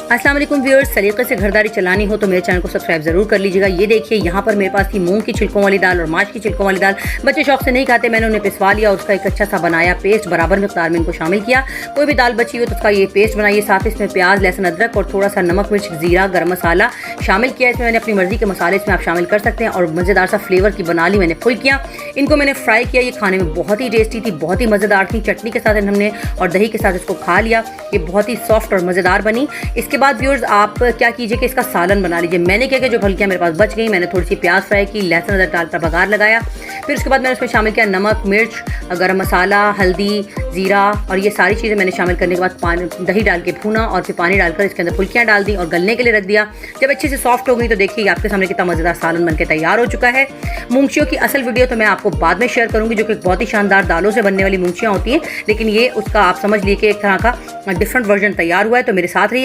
अस्सलाम वालेकुम व्यूअर्स, सलीके से घरदारी चलानी हो तो मेरे चैनल को सब्सक्राइब ज़रूर कर लीजिएगा। ये देखिए यहाँ पर मेरे पास थी मूंग की छिलकों वाली दाल और माश की छिलकों वाली दाल। बच्चे शौक से नहीं खाते, मैंने उन्हें पिसवा लिया और उसका एक अच्छा सा बनाया पेस्ट, बराबर मिक़दार में इनको शामिल किया। कोई भी दाल बची हो तो उसका ये पेस्ट बनाइए। साथ ही इसमें प्याज, लहसुन, अदरक और थोड़ा सा नमक, मिर्च, ज़ीरा, गर्म मसाला शामिल किया। इसमें मैंने अपनी मर्ज़ी के मसाले इसमें आप शामिल कर सकते हैं और मज़ेदार सा फ्लेवर की बना ली मैंने फुल किया। इनको मैंने फ्राई किया। ये खाने में बहुत ही टेस्टी थी, बहुत ही मज़ेदार थी। चटनी के साथ हमने और दही के साथ इसको खा लिया। ये बहुत ही सॉफ्ट और मज़ेदार बनी। इसके बाद व्यूअर्स आप क्या कीजिए कि इसका सालन बना लीजिए। मैंने क्या किया, जो फलकियाँ मेरे पास बच गई, मैंने थोड़ी सी प्याज फ्राई की, लहसुन अदरक डालकर बघार लगाया। फिर उसके बाद मैंने उसमें शामिल किया नमक, मिर्च, गरम मसाला, हल्दी, ज़ीरा और ये सारी चीज़ें मैंने शामिल करने के बाद पानी, दही डाल के भूना और फिर पानी डालकर इसके अंदर फुल्कियाँ डाल दी और गलने के लिए रख दिया। जब अच्छे से सॉफ्ट हो गई तो देखिए आपके सामने कितना मज़ेदार सालन बनके तैयार हो चुका है। मूंगफलियों की असल वीडियो तो मैं आपको बाद में शेयर करूँगी, जो कि बहुत ही शानदार दालों से बनने वाली मूंगफलियाँ होती हैं, लेकिन ये उसका आप समझ लीजिए कि एक तरह का डिफरेंट वर्जन तैयार हुआ है। तो मेरे साथ रहिए।